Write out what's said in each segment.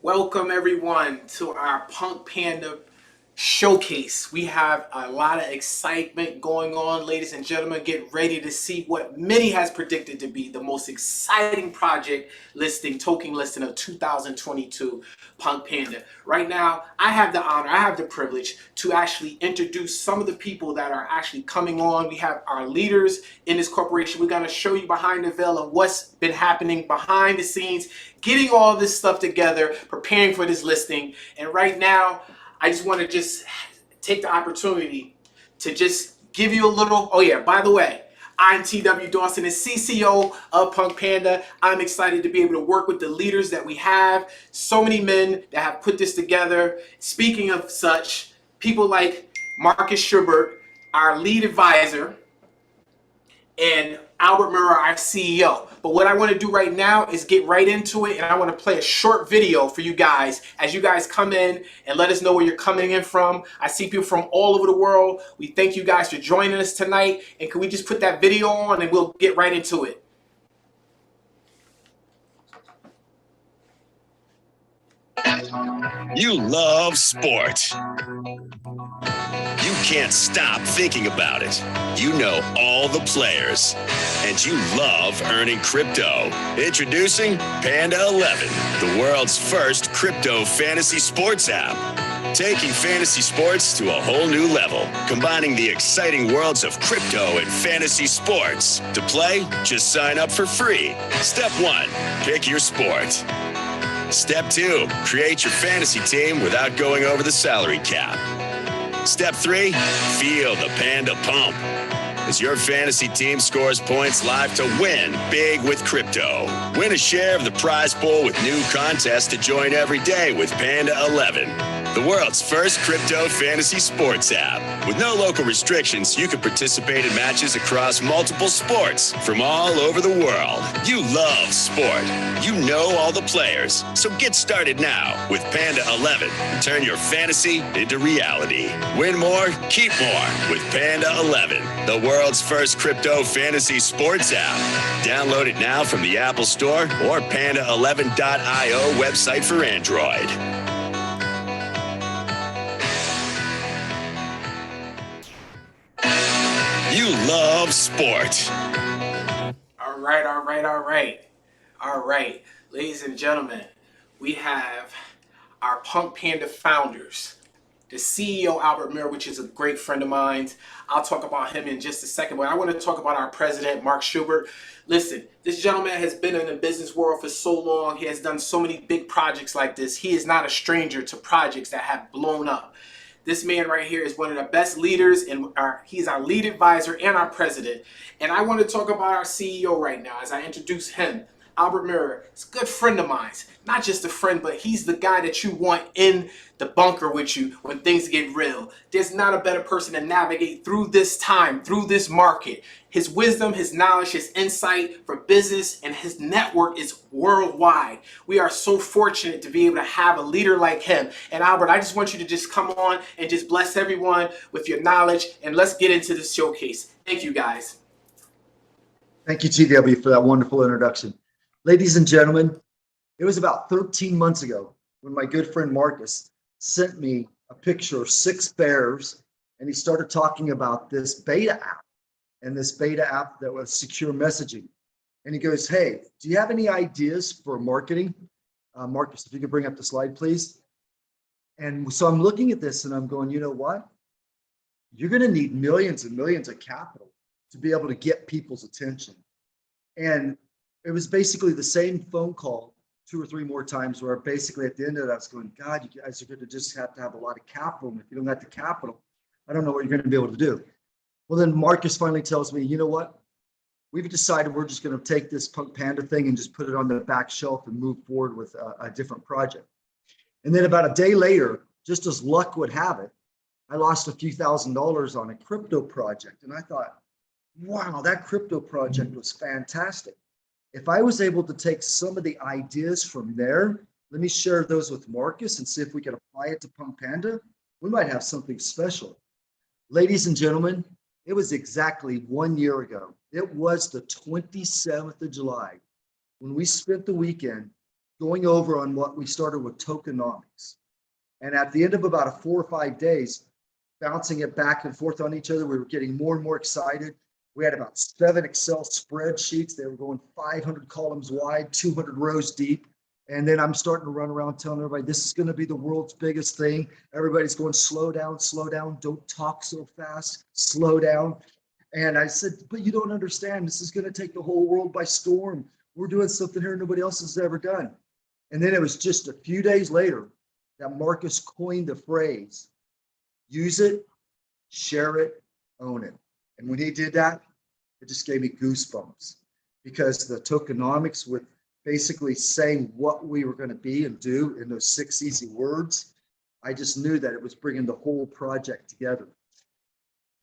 Welcome everyone to our Punk Panda showcase. We have a lot of excitement going on, ladies and gentlemen. Get ready to see what many has predicted to be the most exciting project token listing of 2022 Punk Panda. Right now, I have the honor, I have the privilege to actually introduce some of the people that are actually coming on. We have our leaders in this corporation. We're going to show you behind the veil of what's been happening behind the scenes, getting all this stuff together, preparing for this listing. And right now, I just want to just take the opportunity to just give you a little. Oh yeah, by the way, I'm TW Dawson, the CCO of Punk Panda. I'm excited to be able to work with the leaders that we have. So many men that have put this together. Speaking of such, people like Marcus Schubert, our lead advisor, and Albert Murrah, our CEO. But what I want to do right now is get right into it, and I want to play a short video for you guys as you guys come in and let us know where you're coming in from. I see people from all over the world. We thank you guys for joining us tonight, and can we just put that video on and we'll get right into it. You love sport. You can't stop thinking about it. You know all the players, and you love earning crypto. Introducing Panda 11, the world's first crypto fantasy sports app. Taking fantasy sports to a whole new level, combining the exciting worlds of crypto and fantasy sports. To play, just sign up for free. Step 1, pick your sport. Step 2, create your fantasy team without going over the salary cap. Step 3, feel the Panda pump as your fantasy team scores points live to win big with crypto. Win a share of the prize pool with new contests to join every day with Panda 11, the world's first crypto fantasy sports app. With no local restrictions, you can participate in matches across multiple sports from all over the world. You love sport. You know all the players. So get started now with Panda 11 and turn your fantasy into reality. Win more, keep more with Panda 11, the world's first crypto fantasy sports app. Download it now from the Apple Store or panda11.io website for Android. You love sport. All right, all right, all right. All right, ladies and gentlemen, we have our Punk Panda founders, the CEO Albert Murrah, which is a great friend of mine. I'll talk about him in just a second, but I want to talk about our president, Mark Schubert. Listen, this gentleman has been in the business world for so long. He has done so many big projects like this. He is not a stranger to projects that have blown up. This man right here is one of the best leaders, and he's our lead advisor and our president. And I want to talk about our CEO right now as I introduce him. Albert Murrah is a good friend of mine. Not just a friend, but he's the guy that you want in the bunker with you when things get real. There's not a better person to navigate through this time, through this market. His wisdom, his knowledge, his insight for business, and his network is worldwide. We are so fortunate to be able to have a leader like him. And Albert, I just want you to just come on and just bless everyone with your knowledge, and let's get into this showcase. Thank you, guys. Thank you, TW, for that wonderful introduction. Ladies and gentlemen, it was about 13 months ago when my good friend Marcus sent me a picture of 6 bears, and he started talking about this beta app, and this beta app that was secure messaging. And he goes, hey, do you have any ideas for marketing? Marcus, if you could bring up the slide, please. And so I'm looking at this and I'm going, you know what? You're going to need millions and millions of capital to be able to get people's attention. And it was basically the same phone call 2 or 3 more times where basically at the end of it, I was going, God, you guys are going to just have to have a lot of capital. And if you don't have the capital, I don't know what you're going to be able to do. Well, then Marcus finally tells me, you know what? We've decided we're just going to take this Punk Panda thing and just put it on the back shelf and move forward with a different project. And then about a day later, just as luck would have it, I lost a few $1,000s on a crypto project. And I thought, wow, that crypto project was fantastic. If I was able to take some of the ideas from there, let me share those with Marcus and see if we can apply it to Punk Panda. We might have something special. Ladies and gentlemen, it was exactly 1 year ago. It was the 27th of July when we spent the weekend going over on what we started with tokenomics. And at the end of about 4 or 5 days, bouncing it back and forth on each other, we were getting more and more excited. We had about 7 Excel spreadsheets. They were going 500 columns wide, 200 rows deep. And then I'm starting to run around telling everybody, this is going to be the world's biggest thing. Everybody's going, slow down, don't talk so fast, slow down. And I said, but you don't understand. This is going to take the whole world by storm. We're doing something here nobody else has ever done. And then it was just a few days later that Marcus coined the phrase, use it, share it, own it. And when he did that, it just gave me goosebumps, because the tokenomics with basically saying what we were going to be and do in those 6 easy words, I just knew that it was bringing the whole project together.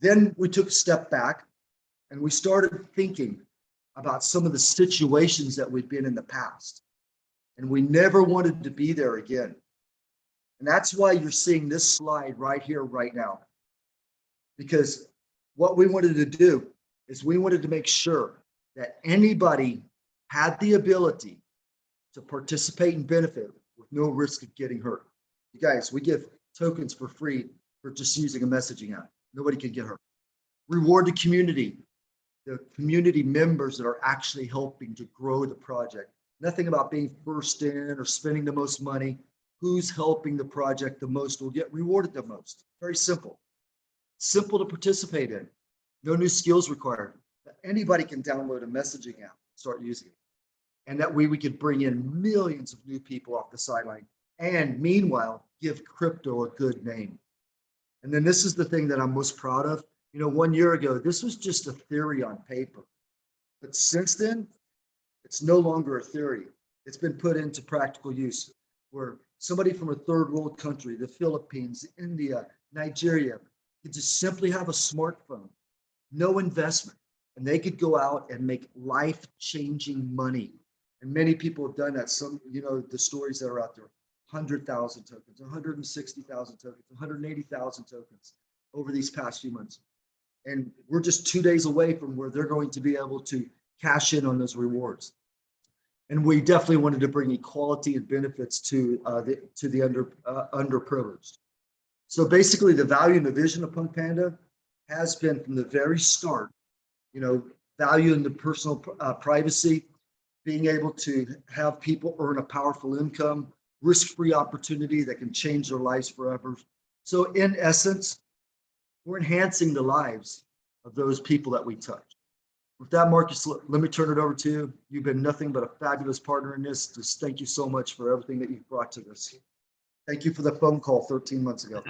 Then we took a step back and we started thinking about some of the situations that we'd been in the past. And we never wanted to be there again. And that's why you're seeing this slide right here, right now. Because what we wanted to do is we wanted to make sure that anybody had the ability to participate and benefit with no risk of getting hurt. You guys, we give tokens for free for just using a messaging app. Nobody can get hurt. Reward the community members that are actually helping to grow the project. Nothing about being first in or spending the most money. Who's helping the project the most will get rewarded the most. Very simple. Simple to participate in. No new skills required. Anybody can download a messaging app, start using it. And that way we could bring in millions of new people off the sideline. And meanwhile, give crypto a good name. And then this is the thing that I'm most proud of. 1 year ago, this was just a theory on paper. But since then, it's no longer a theory. It's been put into practical use, where somebody from a third world country, the Philippines, India, Nigeria, could just simply have a smartphone, no investment, and they could go out and make life-changing money. And many people have done that. Some, the stories that are out there, 100,000 tokens, 160,000 tokens, 180,000 tokens over these past few months. And we're just 2 days away from where they're going to be able to cash in on those rewards. And we definitely wanted to bring equality and benefits to the underprivileged. So basically, the value and the vision of PunkPanda has been from the very start, value in the personal privacy, being able to have people earn a powerful income, risk-free opportunity that can change their lives forever. So in essence, we're enhancing the lives of those people that we touch. With that, Marcus, let me turn it over to you. You've been nothing but a fabulous partner in this. Just thank you so much for everything that you've brought to this. Thank you for the phone call 13 months ago.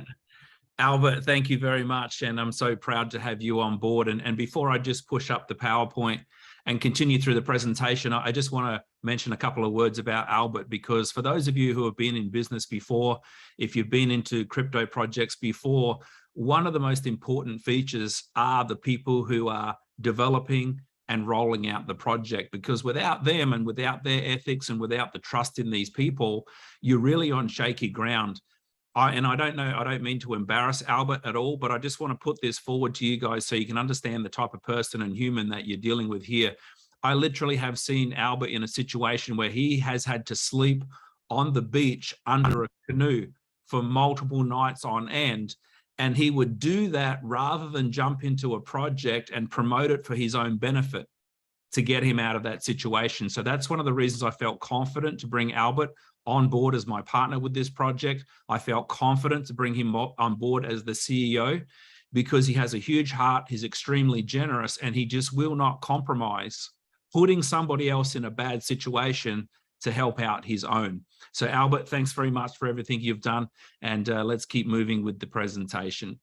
Albert, thank you very much. And I'm so proud to have you on board. And before I just push up the PowerPoint and continue through the presentation, I just want to mention a couple of words about Albert, because for those of you who have been in business before, if you've been into crypto projects before, one of the most important features are the people who are developing and rolling out the project, because without them and without their ethics and without the trust in these people, you're really on shaky ground. I don't mean to embarrass Albert at all, but I just want to put this forward to you guys so you can understand the type of person and human that you're dealing with here. I literally have seen Albert in a situation where he has had to sleep on the beach under a canoe for multiple nights on end. And he would do that rather than jump into a project and promote it for his own benefit to get him out of that situation. So that's one of the reasons I felt confident to bring Albert on board as my partner with this project. I felt confident to bring him on board as the CEO, because he has a huge heart, he's extremely generous, and he just will not compromise putting somebody else in a bad situation to help out his own. So Albert, thanks very much for everything you've done, and let's keep moving with the presentation.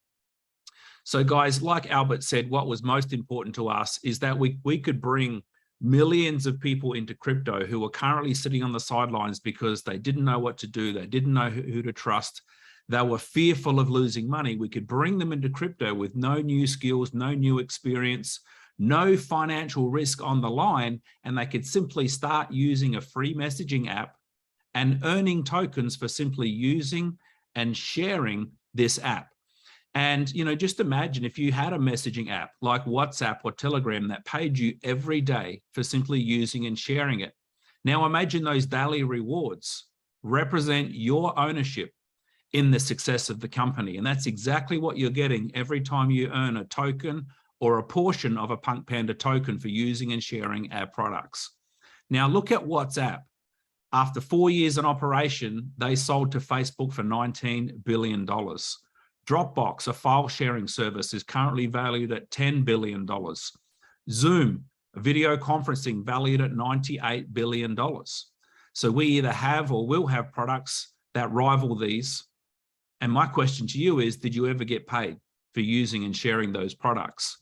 So guys, like Albert said, what was most important to us is that we could bring millions of people into crypto who are currently sitting on the sidelines because they didn't know what to do, they didn't know who to trust, they were fearful of losing money. We could bring them into crypto with no new skills, no new experience, no financial risk on the line, and they could simply start using a free messaging app and earning tokens for simply using and sharing this app. And, just imagine if you had a messaging app like WhatsApp or Telegram that paid you every day for simply using and sharing it. Now imagine those daily rewards represent your ownership in the success of the company. And that's exactly what you're getting every time you earn a token or a portion of a PunkPanda token for using and sharing our products. Now look at WhatsApp. After 4 years in operation, they sold to Facebook for $19 billion. Dropbox, a file sharing service, is currently valued at $10 billion. Zoom, video conferencing, valued at $98 billion. So we either have or will have products that rival these. And my question to you is, did you ever get paid for using and sharing those products?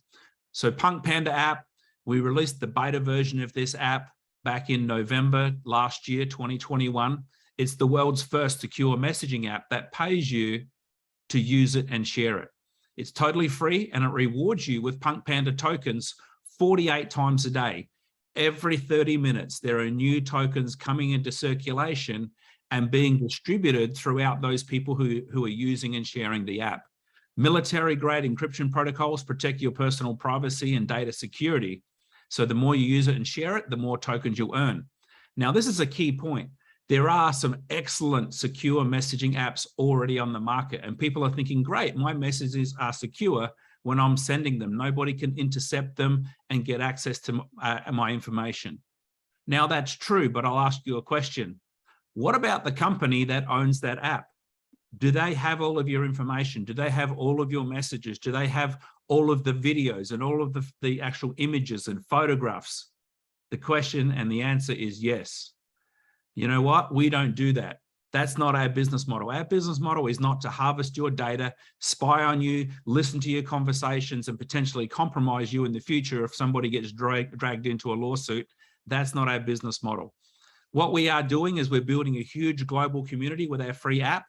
So PunkPanda app, we released the beta version of this app back in November last year, 2021. It's the world's first secure messaging app that pays you to use it and share it. It's totally free and it rewards you with PunkPanda tokens 48 times a day. Every 30 minutes, there are new tokens coming into circulation and being distributed throughout those people who are using and sharing the app. Military-grade encryption protocols protect your personal privacy and data security. So the more you use it and share it, the more tokens you'll earn. Now, this is a key point. There are some excellent secure messaging apps already on the market, and people are thinking, great, my messages are secure when I'm sending them. Nobody can intercept them and get access to my information. Now, that's true, but I'll ask you a question. What about the company that owns that app? Do they have all of your information? Do they have all of your messages? Do they have all of the videos and all of the actual images and photographs? The question and the answer is yes. You know what? We don't do that. That's not our business model. Our business model is not to harvest your data, spy on you, listen to your conversations, and potentially compromise you in the future if somebody gets dragged into a lawsuit. That's not our business model. What we are doing is we're building a huge global community with our free app,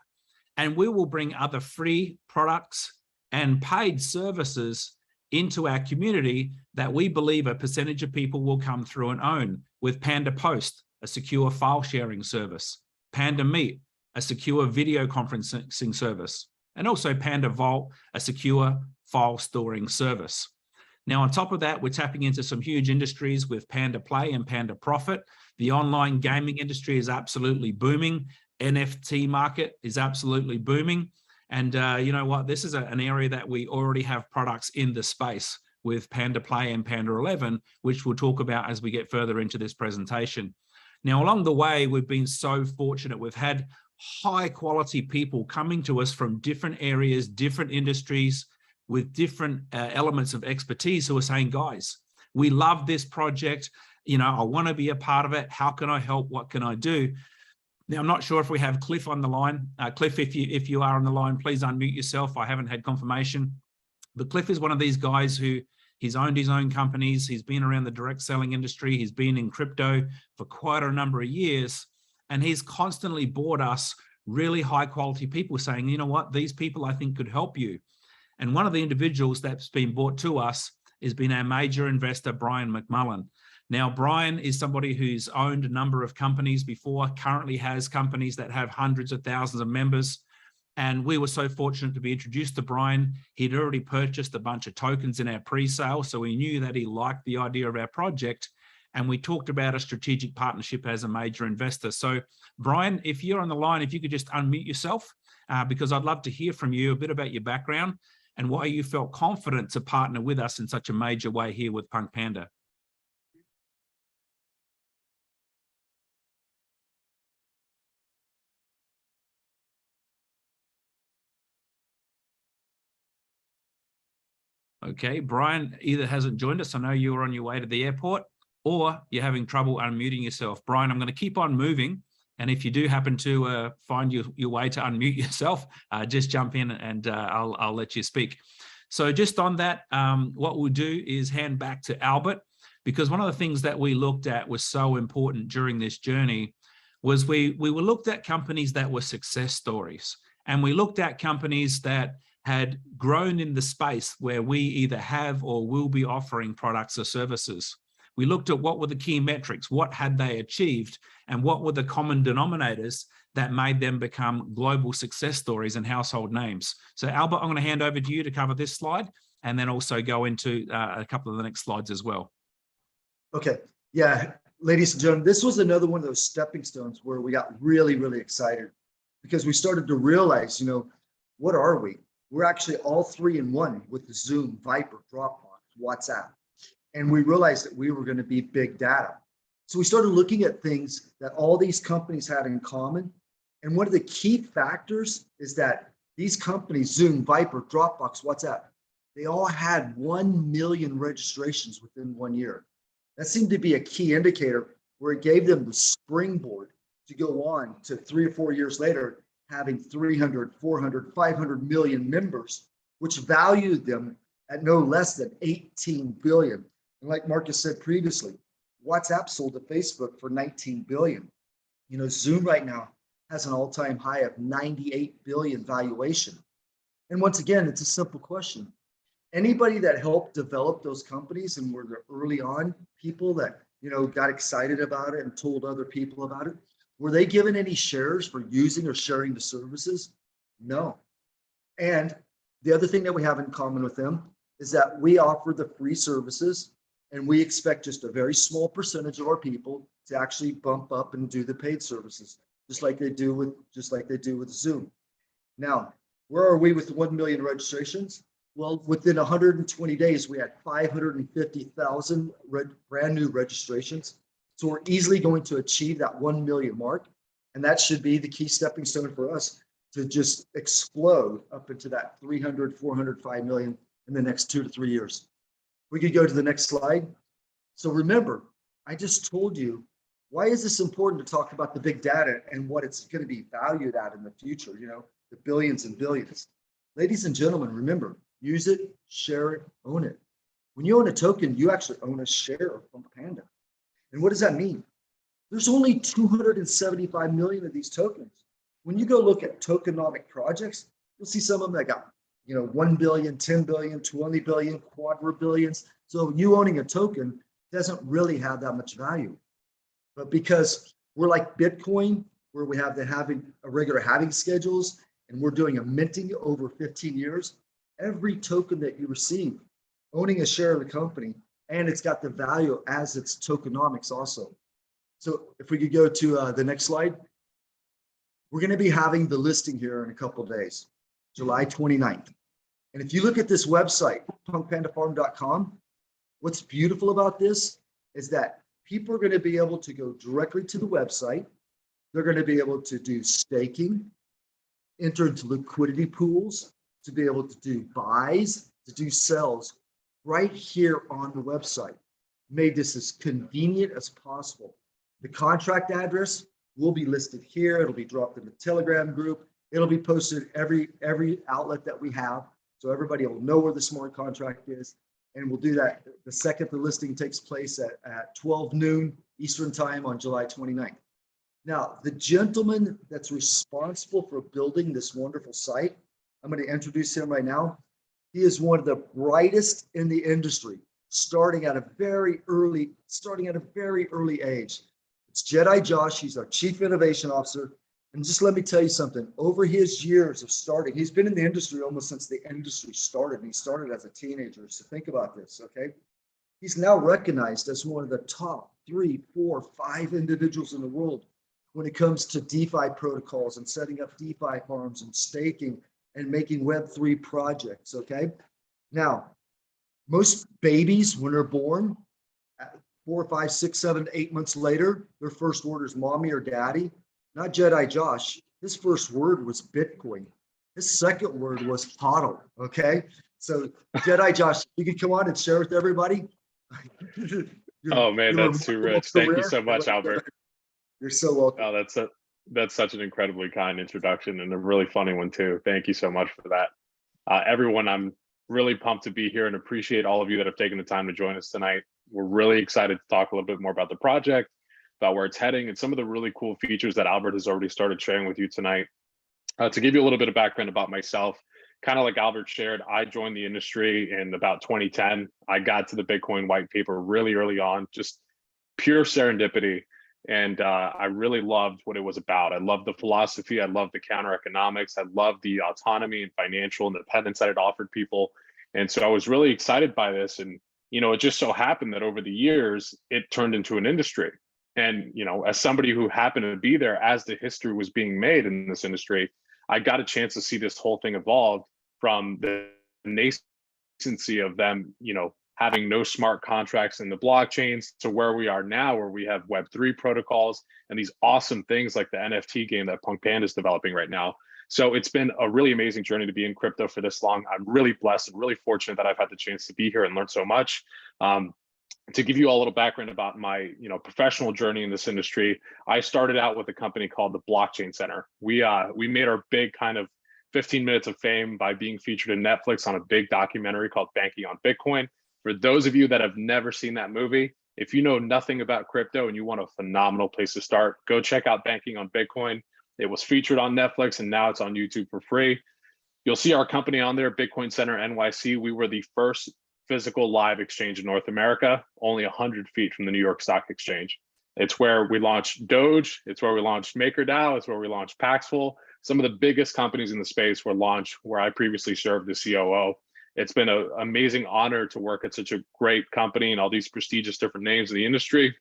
and we will bring other free products and paid services into our community that we believe a percentage of people will come through and own, with Panda Post, a secure file sharing service, Panda Meet, a secure video conferencing service, and also Panda Vault, a secure file storing service. Now, on top of that, we're tapping into some huge industries with Panda Play and Panda Profit. The online gaming industry is absolutely booming. NFT market is absolutely booming. And you know what? This is an area that we already have products in the space with Panda Play and Panda 11, which we'll talk about as we get further into this presentation. Now, along the way, we've been so fortunate. We've had high quality people coming to us from different areas, different industries, with different elements of expertise who are saying, guys, we love this project. You know, I want to be a part of it. How can I help? What can I do? Now, I'm not sure if we have Cliff on the line. Cliff, if you are on the line, please unmute yourself. I haven't had confirmation. But Cliff is one of these guys who he's owned his own companies. He's been around the direct selling industry. He's been in crypto for quite a number of years. And he's constantly brought us really high quality people saying, you know what, these people I think could help you. And one of the individuals that's been brought to us has been our major investor, Brian McMullen. Now, Brian is somebody who's owned a number of companies before, currently has companies that have hundreds of thousands of members. And we were so fortunate to be introduced to Brian. He'd already purchased a bunch of tokens in our pre-sale, so we knew that he liked the idea of our project. And we talked about a strategic partnership as a major investor. So, Brian, if you're on the line, if you could just unmute yourself, because I'd love to hear from you a bit about your background and why you felt confident to partner with us in such a major way here with PunkPanda. Okay, Brian either hasn't joined us. I know you were on your way to the airport, or you're having trouble unmuting yourself. Brian, I'm going to keep on moving. And if you do happen to find your way to unmute yourself, just jump in and I'll let you speak. So just on that, what we'll do is hand back to Albert, because one of the things that we looked at was so important during this journey was we were looked at companies that were success stories. And we looked at companies that had grown in the space where we either have or will be offering products or services. We looked at what were the key metrics, what had they achieved, and what were the common denominators that made them become global success stories and household names. So Albert, I'm going to hand over to you to cover this slide and then also go into a couple of the next slides as well. Okay. Yeah. ladies and gentlemen, this was another one of those stepping stones where we got really, really excited because we started to realize, what are we? We're actually all three in one with the Zoom, Viper, Dropbox, WhatsApp. And we realized that we were going to be big data. So we started looking at things that all these companies had in common. And one of the key factors is that these companies, Zoom, Viper, Dropbox, WhatsApp, they all had 1 million registrations within 1 year. That seemed to be a key indicator where it gave them the springboard to go on to 3 or 4 years later, having 300, 400, 500 million members, which valued them at no less than 18 billion. And like Marcus said previously, WhatsApp sold to Facebook for 19 billion. Zoom right now has an all-time high of 98 billion valuation. And once again, it's a simple question. Anybody that helped develop those companies and were the early on people that, got excited about it and told other people about it, were they given any shares for using or sharing the services? No. And the other thing that we have in common with them is that we offer the free services and we expect just a very small percentage of our people to actually bump up and do the paid services, just like they do with Zoom. Now, where are we with 1 million registrations? Well, within 120 days, we had 550,000 brand new registrations. So we're easily going to achieve that 1 million mark. And that should be the key stepping stone for us to just explode up into that 300, 400, 5 million in the next 2 to 3 years. We could go to the next slide. So remember, I just told you, why is this important to talk about the big data and what it's going to be valued at in the future, the billions and billions. Ladies and gentlemen, remember, use it, share it, own it. When you own a token, you actually own a share of PunkPanda. And what does that mean? There's only 275 million of these tokens. When you go look at tokenomic projects, you'll see some of them that got 1 billion, 10 billion, 20 billion, quadrillions. So you owning a token doesn't really have that much value. But because we're like Bitcoin, where we have having a regular halving schedules, and we're doing a minting over 15 years, every token that you receive, owning a share of the company, and it's got the value as its tokenomics also. So if we could go to the next slide, we're going to be having the listing here in a couple of days, July 29th. And if you look at this website, punkpandafarm.com, what's beautiful about this is that people are going to be able to go directly to the website. They're going to be able to do staking, enter into liquidity pools, to be able to do buys, to do sells right here on the website. Made this as convenient as possible. The contract address will be listed here. It'll be dropped in the Telegram group. It'll be posted every outlet that we have, so everybody will know where the smart contract is. And we'll do that the second the listing takes place at 12 noon Eastern time on July 29th. Now, the gentleman that's responsible for building this wonderful site, I'm going to introduce him right now. He is one of the brightest in the industry, starting at a very early age. It's Jedi Josh. He's our Chief Innovation Officer. And just let me tell you something, over his years of starting, he's been in the industry almost since the industry started, and he started as a teenager. So think about this, okay? He's now recognized as one of the top 3, 4, 5 individuals in the world when it comes to DeFi protocols and setting up DeFi farms and staking and making Web3 projects, okay? Now, most babies, when they're born, 4, 5, 6, 7, 8 months later, their first word is mommy or daddy. Not Jedi Josh. His first word was Bitcoin. His second word was HODL, okay? So Jedi Josh, you can come on and share with everybody. Oh man, that's too rich. Thank you so much, Albert. You're so welcome. Oh, that's such an incredibly kind introduction and a really funny one too. Thank you so much for that. Everyone, I'm really pumped to be here and appreciate all of you that have taken the time to join us tonight. We're really excited to talk a little bit more about the project, about where it's heading, and some of the really cool features that Albert has already started sharing with you tonight. To give you a little bit of background about myself, kind of like Albert shared, I joined the industry in about 2010. I got to the Bitcoin white paper really early on, just pure serendipity. And I really loved what it was about. I loved the philosophy. I loved the counter economics. I loved the autonomy and financial independence that it offered people. And so I was really excited by this. And, it just so happened that over the years, it turned into an industry. And, as somebody who happened to be there as the history was being made in this industry, I got a chance to see this whole thing evolve from the nascency of them, having no smart contracts in the blockchains to where we are now, where we have Web3 protocols and these awesome things like the NFT game that PunkPanda is developing right now. So it's been a really amazing journey to be in crypto for this long. I'm really blessed and really fortunate that I've had the chance to be here and learn so much. To give you all a little background about my professional journey in this industry, I started out with a company called the Blockchain Center. We made our big kind of 15 minutes of fame by being featured in Netflix on a big documentary called Banking on Bitcoin. For those of you that have never seen that movie, if you know nothing about crypto and you want a phenomenal place to start, go check out Banking on Bitcoin. It was featured on Netflix and now it's on YouTube for free. You'll see our company on there, Bitcoin Center NYC. We were the first physical live exchange in North America, only 100 feet from the New York Stock Exchange. It's where we launched Doge. It's where we launched MakerDAO. It's where we launched Paxful. Some of the biggest companies in the space were launched where I previously served as COO. It's been an amazing honor to work at such a great company and all these prestigious different names in the industry.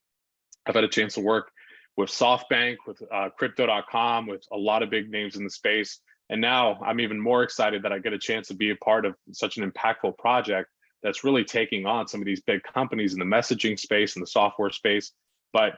I've had a chance to work with SoftBank, with Crypto.com, with a lot of big names in the space. And now I'm even more excited that I get a chance to be a part of such an impactful project that's really taking on some of these big companies in the messaging space and the software space. But,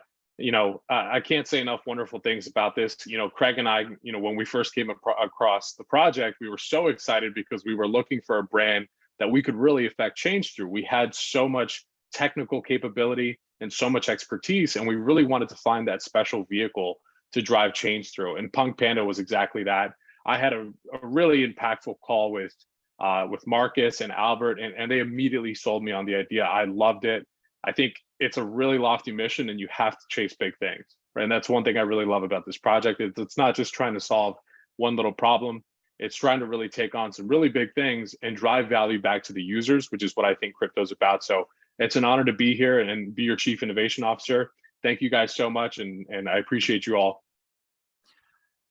I can't say enough wonderful things about this. Craig and I, when we first came across the project, we were so excited because we were looking for a brand that we could really affect change through. We had so much technical capability and so much expertise, and we really wanted to find that special vehicle to drive change through. And PunkPanda was exactly that. I had a really impactful call with Marcus and Albert, and they immediately sold me on the idea. I loved it. I think it's a really lofty mission and you have to chase big things, right? And that's one thing I really love about this project. It's not just trying to solve one little problem. It's trying to really take on some really big things and drive value back to the users, which is what I think crypto is about. So it's an honor to be here and be your Chief Innovation Officer. Thank you guys so much. And I appreciate you all.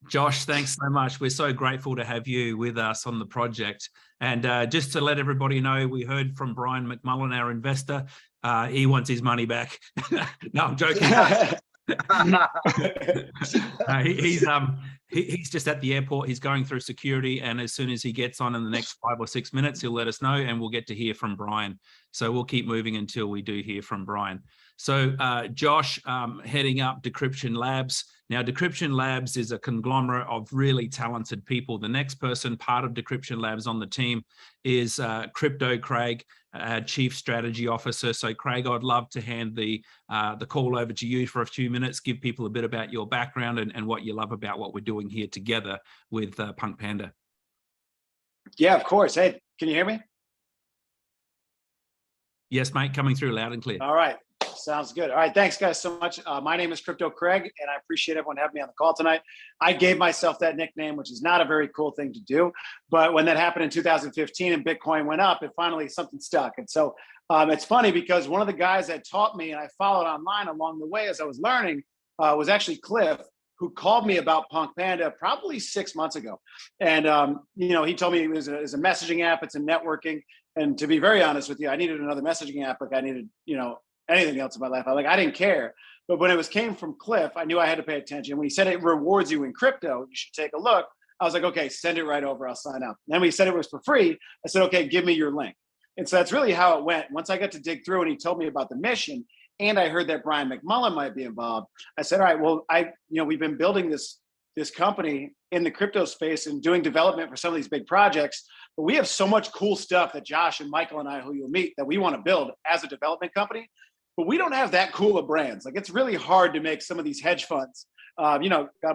Josh, thanks so much. We're so grateful to have you with us on the project. And just to let everybody know, we heard from Brian McMullen, our investor. He wants his money back. No, I'm joking. He's just at the airport. He's going through security, and as soon as he gets on in the next 5 or 6 minutes, he'll let us know, and we'll get to hear from Brian. So we'll keep moving until we do hear from Brian. So Josh, heading up Decryption Labs. Now, Decryption Labs is a conglomerate of really talented people. The next person part of Decryption Labs on the team is Crypto Craig, Chief Strategy Officer. So Craig, I'd love to hand the call over to you for a few minutes, give people a bit about your background and what you love about what we're doing here together with PunkPanda. Yeah, of course. Hey, can you hear me? Yes, mate, coming through loud and clear. All right. Sounds good. All right. Thanks, guys, so much. My name is Crypto Craig, and I appreciate everyone having me on the call tonight. I gave myself that nickname, which is not a very cool thing to do. But when that happened in 2015 and Bitcoin went up, it finally something stuck. And so it's funny because one of the guys that taught me and I followed online along the way as I was learning was actually Cliff, who called me about PunkPanda probably 6 months ago. And, he told me it was a messaging app. It's a networking. And to be very honest with you, I needed another messaging app. Like I needed, anything else in my life. I didn't care. But when it came from Cliff, I knew I had to pay attention. When he said it rewards you in crypto, you should take a look. I was like, okay, send it right over. I'll sign up. And then when he said it was for free, I said, okay, give me your link. And so that's really how it went. Once I got to dig through and he told me about the mission, and I heard that Brian McMullen might be involved, I said, all right, well, we've been building this company in the crypto space and doing development for some of these big projects, but we have so much cool stuff that Josh and Michael and I, who you'll meet, that we want to build as a development company. But we don't have that cool of brands. Like, it's really hard to make some of these hedge funds. God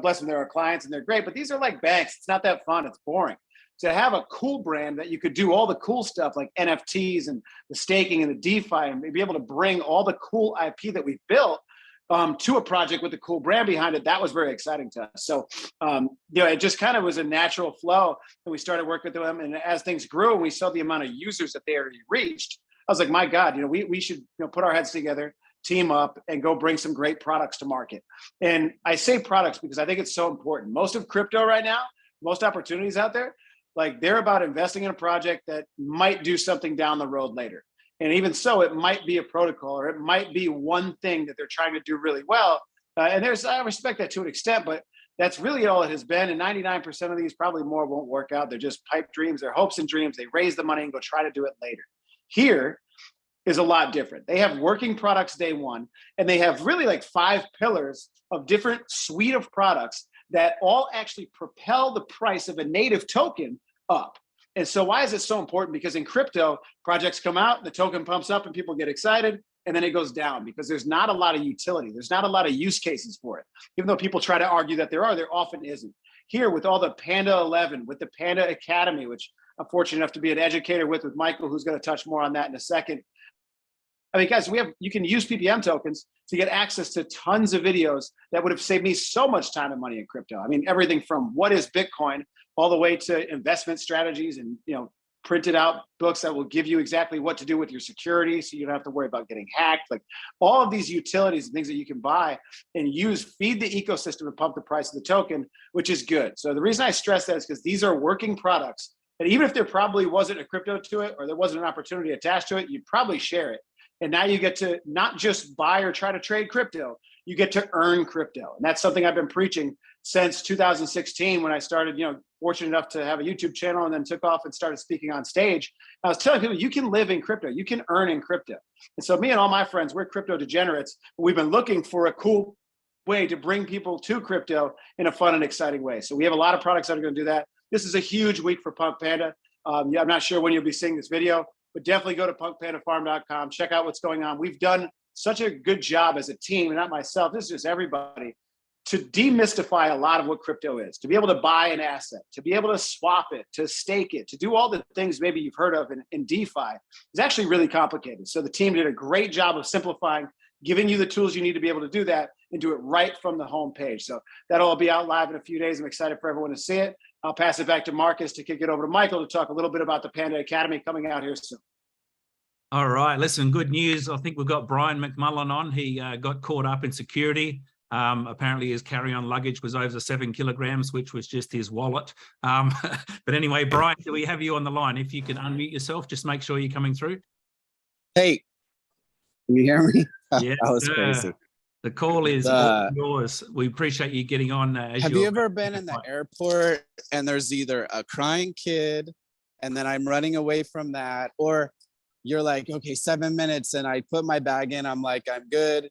bless them, they're our clients and they're great, but these are like banks. It's not that fun. It's boring. To have a cool brand that you could do all the cool stuff like NFTs and the staking and the DeFi and be able to bring all the cool IP that we've built to a project with a cool brand behind it, that was very exciting to us. So, it just kind of was a natural flow. And we started working with them. And as things grew and we saw the amount of users that they already reached, I was like, my God, we should put our heads together, team up, and go bring some great products to market. And I say products because I think it's so important. Most of crypto right now, most opportunities out there, like they're about investing in a project that might do something down the road later. And even so, it might be a protocol, or it might be one thing that they're trying to do really well. And I respect that to an extent, but that's really all it has been. And 99% of these, probably more, won't work out. They're just pipe dreams, they're hopes and dreams. They raise the money and go try to do it later. Here is a lot different. They have working products day one, and they have really like 5 pillars of different suite of products that all actually propel the price of a native token up. And so why is it so important? Because in crypto, projects come out, the token pumps up and people get excited, and then it goes down because there's not a lot of utility. There's not a lot of use cases for it. Even though people try to argue that there often isn't. Here, with all the Panda 11, with the Panda Academy, which I'm fortunate enough to be an educator with Michael, who's going to touch more on that in a second. I mean, guys, you can use PPM tokens to get access to tons of videos that would have saved me so much time and money in crypto. I mean, everything from what is Bitcoin all the way to investment strategies, and printed out books that will give you exactly what to do with your security, so you don't have to worry about getting hacked. Like all of these utilities and things that you can buy and use, feed the ecosystem and pump the price of the token, which is good. So the reason I stress that is because these are working products, and even if there probably wasn't a crypto to it, or there wasn't an opportunity attached to it, you'd probably share it. And now you get to not just buy or try to trade crypto, you get to earn crypto. And that's something I've been preaching since 2016, when I started, fortunate enough to have a YouTube channel, and then took off and started speaking on stage. I was telling people, you can live in crypto, you can earn in crypto. And so me and all my friends, we're crypto degenerates. We've been looking for a cool way to bring people to crypto in a fun and exciting way. So we have a lot of products that are going to do that. This is a huge week for PunkPanda. I'm not sure when you'll be seeing this video, but definitely go to punkpandafarm.com, check out what's going on. We've done such a good job as a team, and not myself, this is just everybody, to demystify a lot of what crypto is, to be able to buy an asset, to be able to swap it, to stake it, to do all the things maybe you've heard of in DeFi is actually really complicated. So the team did a great job of simplifying, giving you the tools you need to be able to do that, and do it right from the home page. So that'll all be out live in a few days. I'm excited for everyone to see it. I'll pass it back to Marcus to kick it over to Michael to talk a little bit about the Panda Academy coming out here soon. All right, listen, good news. I think we've got Brian McMullen on. He got caught up in security. Apparently his carry-on luggage was over 7 kilograms, which was just his wallet. But anyway, Brian, do we have you on the line? If you can unmute yourself, just make sure you're coming through. Hey, can you hear me? Yeah, that was crazy. The call is all yours. We appreciate you getting on. Have you ever been in the airport and there's either a crying kid and then I'm running away from that, or you're like, okay, 7 minutes, and I put my bag in, I'm like, I'm good.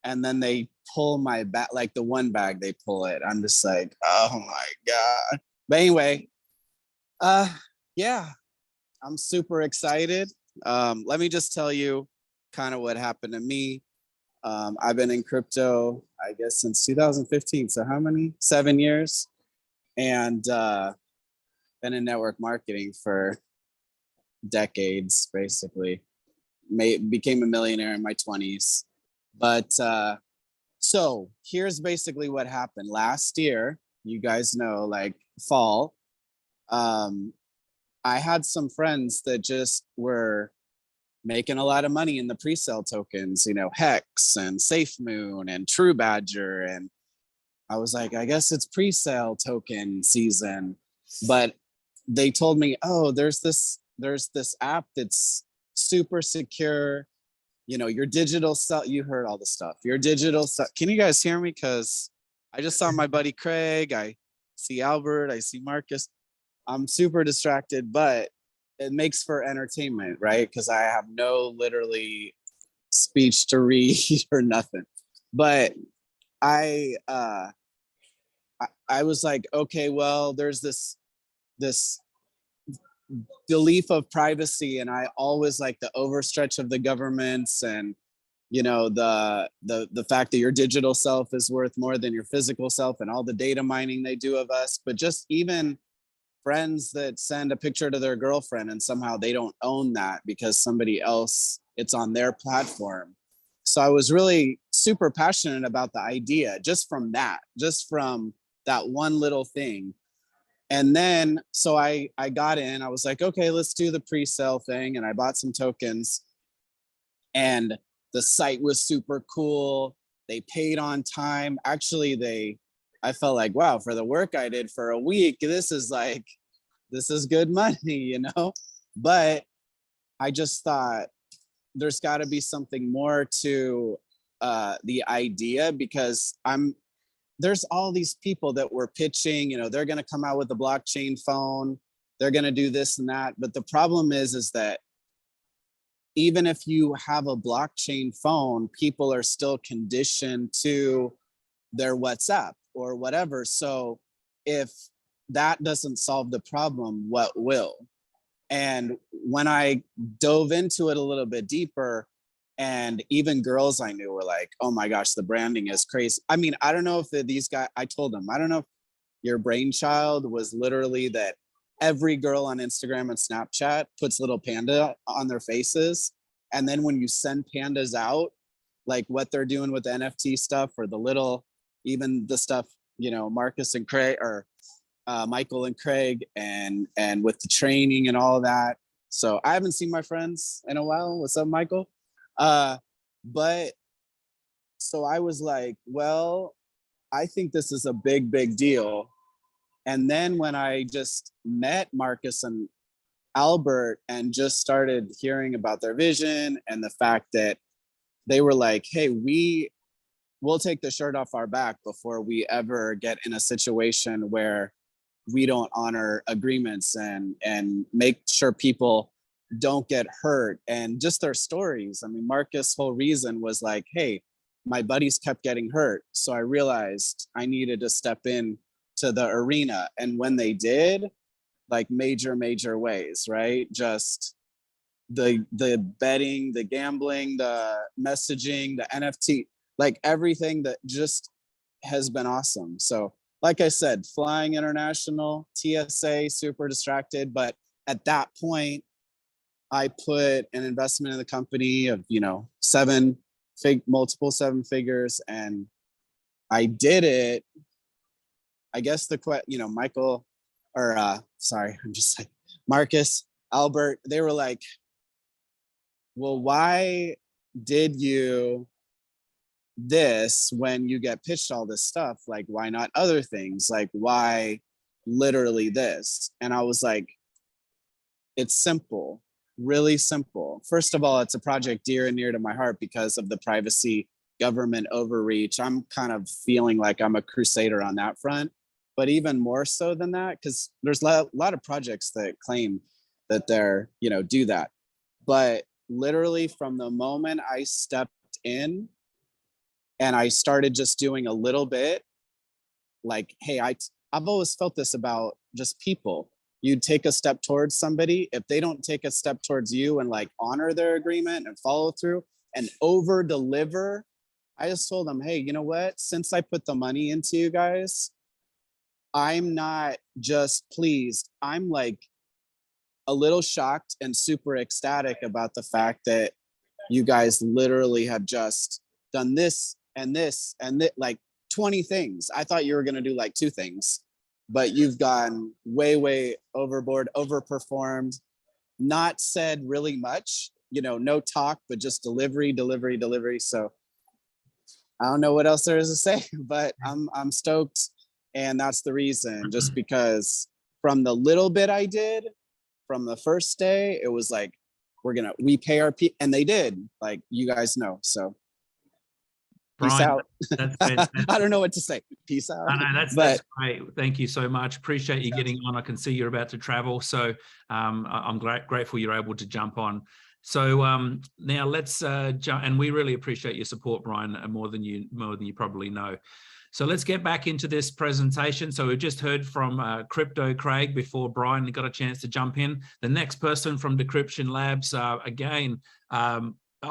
And then they pull my bag, like the one bag, they pull it. I'm just like, oh my God. But anyway, yeah, I'm super excited. Let me just tell you kind of what happened to me. I've been in crypto, I guess, since 2015. So how many? 7 years. And been in network marketing for decades, basically. Became a millionaire in my 20s. But so here's basically what happened. Last year, you guys know, like fall, I had some friends that just were making a lot of money in the pre-sale tokens, Hex and SafeMoon and True Badger. And I was like, I guess it's pre-sale token season. But they told me, oh, there's this app that's super secure. Your digital stuff, you heard all the stuff. Your digital stuff. Can you guys hear me? Because I just saw my buddy Craig. I see Albert. I see Marcus. I'm super distracted, but it makes for entertainment, right? Because I have no literally speech to read or nothing. But I was like, okay, well, there's this belief of privacy, and I always like the overstretch of the governments, and the fact that your digital self is worth more than your physical self, and all the data mining they do of us. But just even friends that send a picture to their girlfriend and somehow they don't own that because somebody else, it's on their platform. So I was really super passionate about the idea just from that one little thing. And then, so I got in, I was like, okay, let's do the pre-sale thing. And I bought some tokens, and the site was super cool. They paid on time. Actually, I felt like, wow, for the work I did for a week, this is good money, But I just thought, there's got to be something more to the idea, because there's all these people that were pitching, they're going to come out with a blockchain phone, they're going to do this and that. But the problem is that even if you have a blockchain phone, people are still conditioned to their WhatsApp or whatever. So if that doesn't solve the problem, what will? And when I dove into it a little bit deeper, and even girls I knew were like, oh my gosh, the branding is crazy. I mean, I don't know if these guys, I told them, I don't know if your brainchild was literally that every girl on Instagram and Snapchat puts little panda on their faces. And then when you send pandas out, like what they're doing with the NFT stuff, or the little, even the stuff, Marcus and Craig, or Michael and Craig, and with the training and all that. So I haven't seen my friends in a while. What's up, Michael? But so I was like, well, I think this is a big, big deal. And then when I just met Marcus and Albert and just started hearing about their vision and the fact that they were like, hey, we'll take the shirt off our back before we ever get in a situation where we don't honor agreements and make sure people don't get hurt, and just their stories. I mean, Marcus' whole reason was like, hey, my buddies kept getting hurt. So I realized I needed to step in to the arena. And when they did, like major ways, right? Just the betting, the gambling, the messaging, the NFT, like everything that just has been awesome. So like I said, flying international, TSA, super distracted. But at that point, I put an investment in the company of, multiple seven figures. And I did it. I guess Michael, or sorry, I'm just like Marcus, Albert, they were like, well, why did you this when you get pitched all this stuff? Like, why not other things? Like, why literally this? And I was like, it's simple, really simple. First of all, it's a project dear and near to my heart because of the privacy, government overreach. I'm kind of feeling like I'm a crusader on that front. But even more so than that, because there's a lot of projects that claim that they're, do that. But literally from the moment I stepped in and I started just doing a little bit, like, hey, I've always felt this about just people. You take a step towards somebody, if they don't take a step towards you and like honor their agreement and follow through and over deliver, I just told them, hey, you know what? Since I put the money into you guys, I'm not just pleased. I'm like a little shocked and super ecstatic about the fact that you guys literally have just done this and this and that, like 20 things. I thought you were going to do like 2 things, but you've gone way overboard, overperformed, not said really much, no talk, but just delivery. So I don't know what else there is to say, but I'm stoked. And that's the reason, just because from the little bit I did from the first day, it was like, we pay our people, and they did, like, you guys know. So peace Brian, out. that's fantastic. I don't know what to say. Peace out. No, that's great. Thank you so much. Appreciate you getting on. I can see you're about to travel. So I'm grateful you're able to jump on. So now let's jump, and we really appreciate your support, Brian, more than you probably know. So let's get back into this presentation. So we've just heard from Crypto Craig before Brian got a chance to jump in. The next person from Decryption Labs, again, I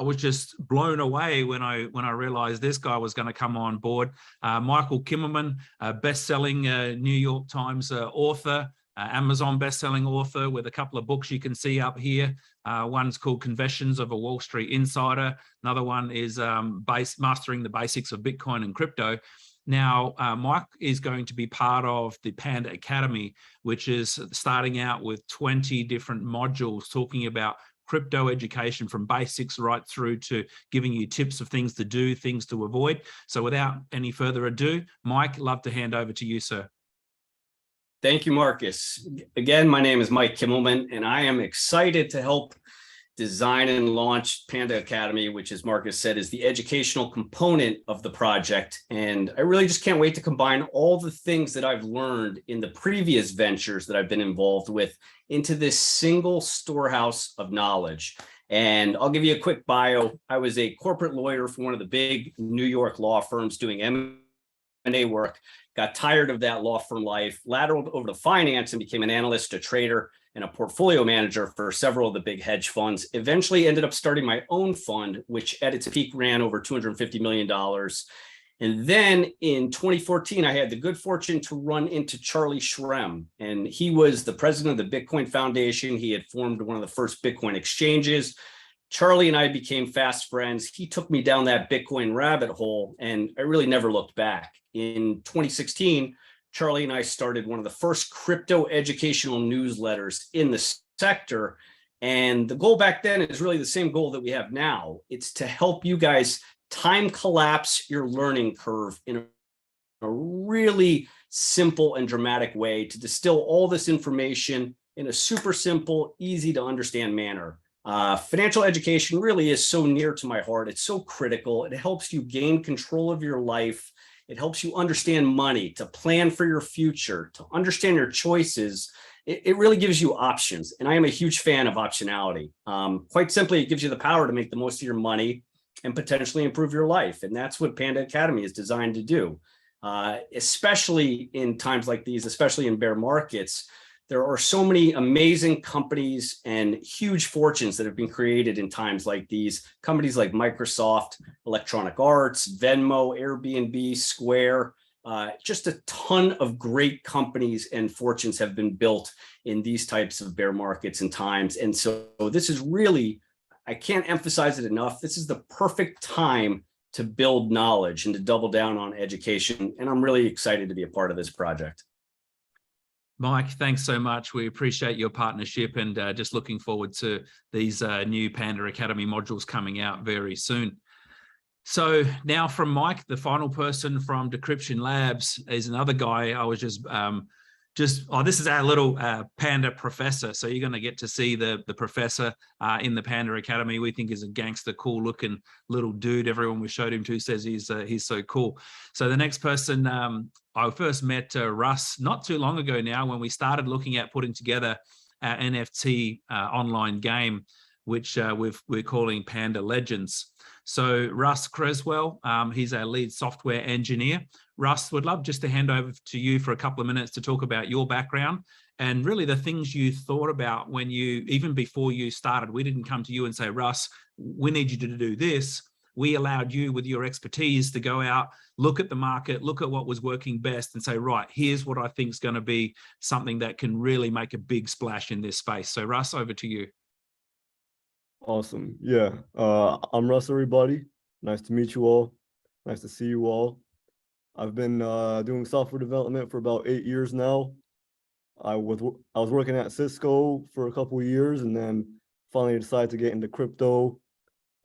was just blown away when I realized this guy was going to come on board. Michael Kimmelman, best-selling New York Times author, Amazon best-selling author with a couple of books you can see up here. One's called Confessions of a Wall Street Insider. Another one is Mastering the Basics of Bitcoin and Crypto. Now, Mike is going to be part of the Panda Academy, which is starting out with 20 different modules talking about crypto education from basics right through to giving you tips of things to do, things to avoid. So without any further ado, Mike, love to hand over to you, sir. Thank you, Marcus. Again, my name is Mike Kimmelman, and I am excited to help design and launch Panda Academy, which, as Marcus said, is the educational component of the project. And I really just can't wait to combine all the things that I've learned in the previous ventures that I've been involved with into this single storehouse of knowledge. And I'll give you a quick bio. I was a corporate lawyer for one of the big New York law firms doing M&A work, got tired of that law firm life, lateraled over to finance and became an analyst, a trader, and a portfolio manager for several of the big hedge funds. Eventually ended up starting my own fund, which at its peak ran over $250 million. And then in 2014, I had the good fortune to run into Charlie Shrem, and he was the president of the Bitcoin Foundation. He had formed one of the first Bitcoin exchanges. Charlie and I became fast friends. He took me down that Bitcoin rabbit hole, and I really never looked back. In 2016, Charlie and I started one of the first crypto educational newsletters in the sector. And the goal back then is really the same goal that we have now. It's to help you guys time collapse your learning curve in a really simple and dramatic way to distill all this information in a super simple, easy to understand manner. Financial education really is so near to my heart. It's so critical. It helps you gain control of your life. It helps you understand money, to plan for your future, to understand your choices. It really gives you options. And I am a huge fan of optionality. Quite simply, it gives you the power to make the most of your money and potentially improve your life. And that's what Panda Academy is designed to do. Especially in times like these, especially in bear markets, there are so many amazing companies and huge fortunes that have been created in times like these. Companies like Microsoft, Electronic Arts, Venmo, Airbnb, Square, just a ton of great companies and fortunes have been built in these types of bear markets and times. And so this is really, I can't emphasize it enough, this is the perfect time to build knowledge and to double down on education. And I'm really excited to be a part of this project. Mike, thanks so much. We appreciate your partnership, and just looking forward to these new Panda Academy modules coming out very soon. So now from Mike, the final person from Decryption Labs is another guy I was just this is our little Panda professor. So you're going to get to see the professor in the Panda Academy. We think is a gangster, cool looking little dude. Everyone we showed him to says he's so cool. So the next person, I first met Russ not too long ago now when we started looking at putting together our NFT online game, which we're calling Panda Legends. So Russ Creswell, he's our lead software engineer. Russ, would love just to hand over to you for a couple of minutes to talk about your background and really the things you thought about when you, even before you started. We didn't come to you and say, Russ, we need you to do this. We allowed you with your expertise to go out, look at the market, look at what was working best and say, right, here's what I think is going to be something that can really make a big splash in this space. So Russ, over to you. Awesome. Yeah. I'm Russ, everybody. Nice to meet you all. Nice to see you all. I've been doing software development for about 8 years now. I was working at Cisco for a couple of years and then finally decided to get into crypto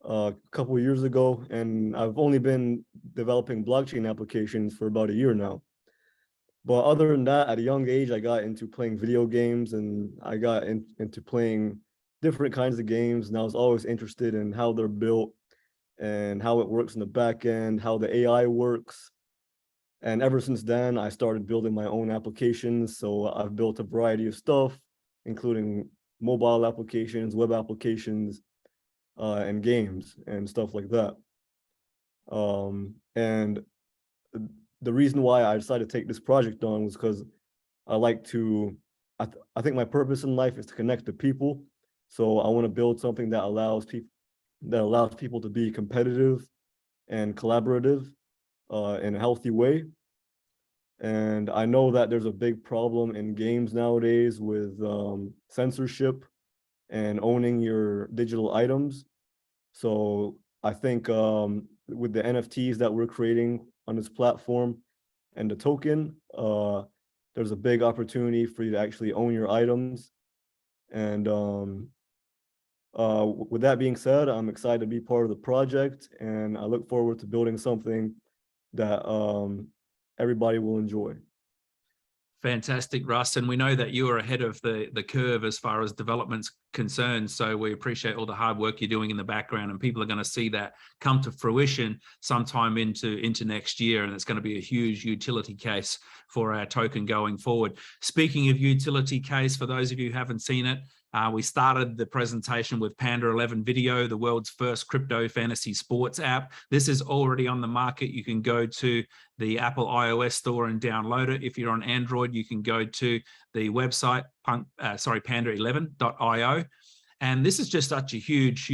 a couple of years ago. And I've only been developing blockchain applications for about a year now. But other than that, at a young age, I got into playing video games and I got into playing different kinds of games. And I was always interested in how they're built and how it works in the back end, how the AI works. And ever since then, I started building my own applications. So I've built a variety of stuff, including mobile applications, web applications, and games and stuff like that. And the reason why I decided to take this project on was because I like to, I think my purpose in life is to connect to people. So I want to build something that allows people to be competitive and collaborative in a healthy way. And I know that there's a big problem in games nowadays with censorship and owning your digital items. So I think with the NFTs that we're creating on this platform and the token, there's a big opportunity for you to actually own your items. And with that being said, I'm excited to be part of the project, and I look forward to building something that everybody will enjoy. Fantastic, Russ. And we know that you are ahead of the curve as far as development's concerned. So we appreciate all the hard work you're doing in the background, and people are going to see that come to fruition sometime into next year. And it's going to be a huge utility case for our token going forward. Speaking of utility case, for those of you who haven't seen it, we started the presentation with Panda 11 Video, the world's first crypto fantasy sports app. This is already on the market. You can go to the Apple iOS store and download it. If you're on Android, you can go to the website, panda11.io. And this is just such a huge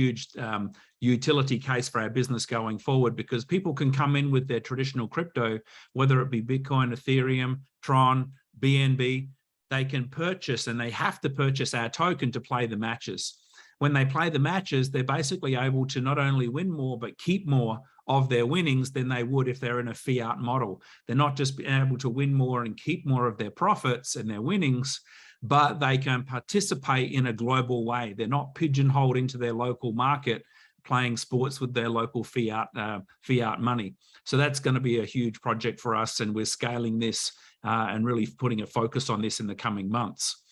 utility case for our business going forward, because people can come in with their traditional crypto, whether it be Bitcoin, Ethereum, Tron, BNB. They can purchase, and they have to purchase our token to play the matches. When they play the matches, they're basically able to not only win more, but keep more of their winnings than they would if they're in a fiat model. They're not just able to win more and keep more of their profits and their winnings, but they can participate in a global way. They're not pigeonholed into their local market, playing sports with their local fiat money. So that's going to be a huge project for us, and we're scaling this and really putting a focus on this in the coming months.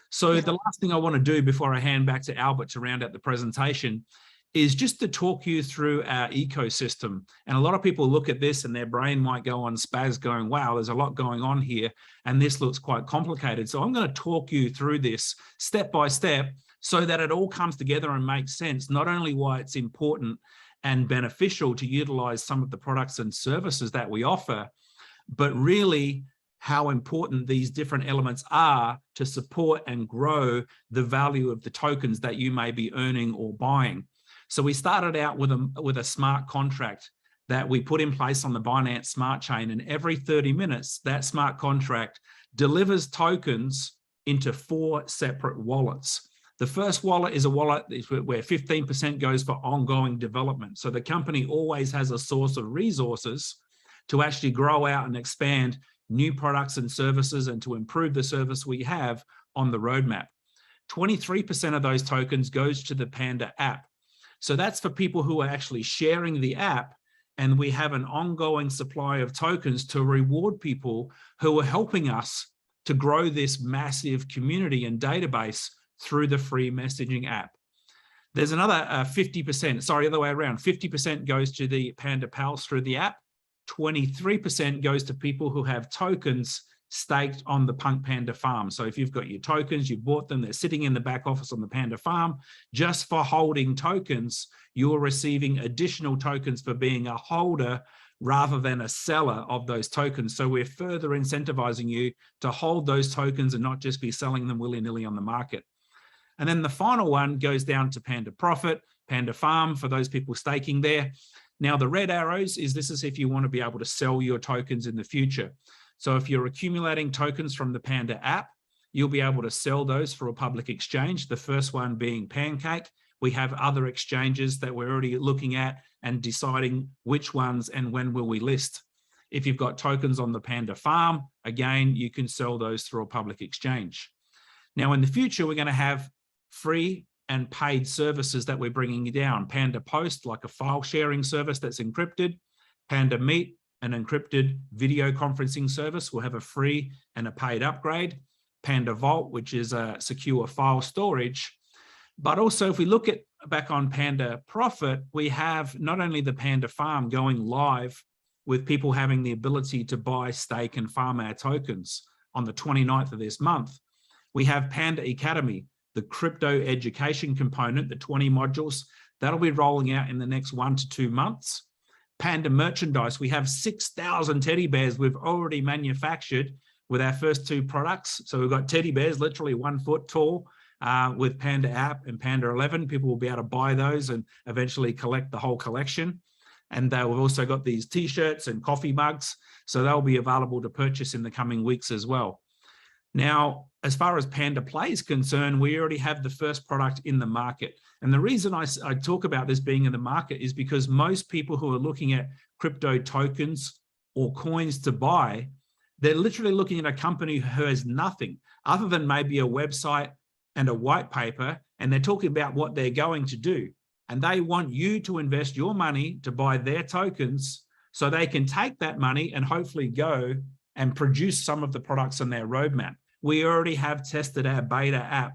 So the last thing I want to do before I hand back to Albert to round out the presentation is just to talk you through our ecosystem. And a lot of people look at this and their brain might go on spaz going, wow, there's a lot going on here, and this looks quite complicated. So I'm going to talk you through this step by step so that it all comes together and makes sense, not only why it's important and beneficial to utilize some of the products and services that we offer, but really how important these different elements are to support and grow the value of the tokens that you may be earning or buying. So we started out with a smart contract that we put in place on the Binance Smart Chain, and every 30 minutes, that smart contract delivers tokens into 4 separate wallets. The first wallet is a wallet where 15% goes for ongoing development. So the company always has a source of resources to actually grow out and expand new products and services and to improve the service we have on the roadmap. 23% of those tokens goes to the Panda app. So that's for people who are actually sharing the app, and we have an ongoing supply of tokens to reward people who are helping us to grow this massive community and database through the free messaging app. There's another 50%, sorry, the other way around, 50% goes to the Panda Pals through the app. 23% goes to people who have tokens staked on the PunkPanda farm. So if you've got your tokens, you bought them, they're sitting in the back office on the Panda farm, just for holding tokens, you're receiving additional tokens for being a holder rather than a seller of those tokens. So we're further incentivizing you to hold those tokens and not just be selling them willy-nilly on the market. And then the final one goes down to Panda Profit, Panda Farm, for those people staking there. Now, the red arrows this is if you want to be able to sell your tokens in the future. So if you're accumulating tokens from the Panda app, you'll be able to sell those for a public exchange. The first one being Pancake. We have other exchanges that we're already looking at and deciding which ones and when will we list. If you've got tokens on the Panda farm, again, you can sell those through a public exchange. Now, in the future, we're going to have free and paid services that we're bringing down. Panda Post, like a file sharing service that's encrypted. Panda Meet, an encrypted video conferencing service, will have a free and a paid upgrade. Panda Vault, which is a secure file storage. But also, if we look at back on Panda Profit, we have not only the Panda Farm going live with people having the ability to buy, stake, and farm our tokens on the 29th of this month. We have Panda Academy, the crypto education component, the 20 modules, that'll be rolling out in the next 1 to 2 months. Panda merchandise, we have 6,000 teddy bears we've already manufactured with our first 2 products. So we've got teddy bears, literally 1 foot tall, with Panda app and Panda 11. People will be able to buy those and eventually collect the whole collection. And we've also got these t-shirts and coffee mugs. So they'll be available to purchase in the coming weeks as well. Now, as far as Panda Play is concerned, we already have the first product in the market. And the reason I talk about this being in the market is because most people who are looking at crypto tokens or coins to buy, they're literally looking at a company who has nothing other than maybe a website and a white paper, and they're talking about what they're going to do. And they want you to invest your money to buy their tokens so they can take that money and hopefully go and produce some of the products on their roadmap. We already have tested our beta app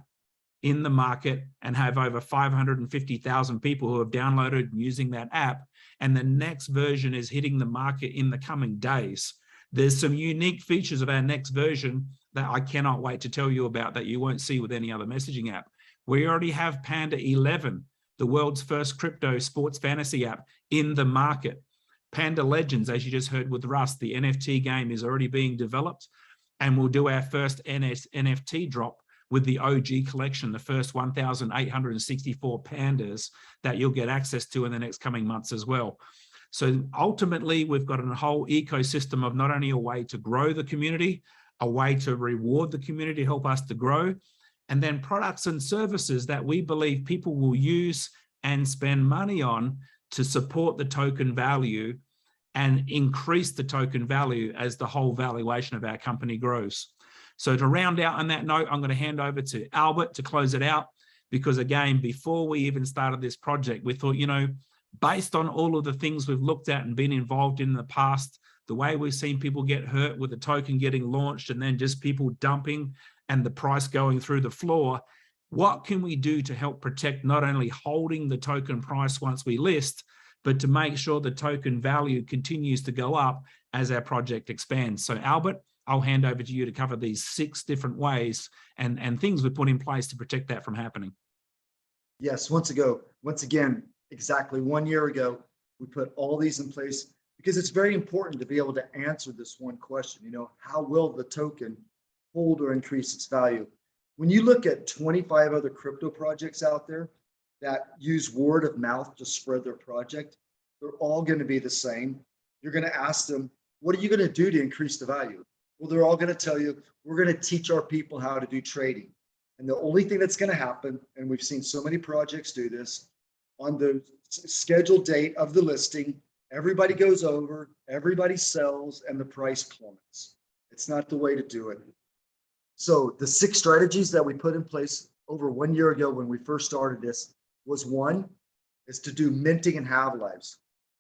in the market and have over 550,000 people who have downloaded using that app. And the next version is hitting the market in the coming days. There's some unique features of our next version that I cannot wait to tell you about that you won't see with any other messaging app. We already have Panda 11, the world's first crypto sports fantasy app, in the market. Panda Legends, as you just heard with Russ, the NFT game is already being developed, and we'll do our first NFT drop with the OG collection, the first 1,864 pandas that you'll get access to in the next coming months as well. So ultimately, we've got a whole ecosystem of not only a way to grow the community, a way to reward the community, help us to grow, and then products and services that we believe people will use and spend money on to support the token value and increase the token value as the whole valuation of our company grows. So to round out on that note, I'm going to hand over to Albert to close it out, because again, before we even started this project, we thought, based on all of the things we've looked at and been involved in the past, the way we've seen people get hurt with the token getting launched and then just people dumping and the price going through the floor, what can we do to help protect not only holding the token price once we list, but to make sure the token value continues to go up as our project expands? So Albert, I'll hand over to you to cover these 6 different ways and things we put in place to protect that from happening. Yes, once again, exactly 1 year ago, we put all these in place because it's very important to be able to answer this one question, how will the token hold or increase its value? When you look at 25 other crypto projects out there that use word of mouth to spread their project, they're all going to be the same. You're going to ask them, what are you going to do to increase the value? Well, they're all going to tell you, we're going to teach our people how to do trading. And the only thing that's going to happen, and we've seen so many projects do this, on the scheduled date of the listing, everybody goes over, everybody sells, and the price plummets. It's not the way to do it. So the 6 strategies that we put in place over 1 year ago when we first started this was, 1 is to do minting and half-lives,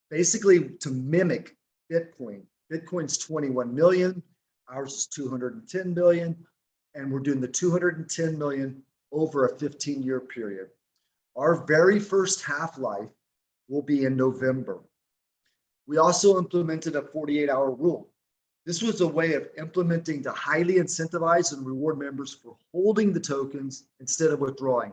basically to mimic Bitcoin. Bitcoin's 21 million, ours is 210 million, and we're doing the 210 million over a 15-year period. Our very first half-life will be in November. We also implemented a 48-hour rule. This was a way of implementing to highly incentivize and reward members for holding the tokens instead of withdrawing.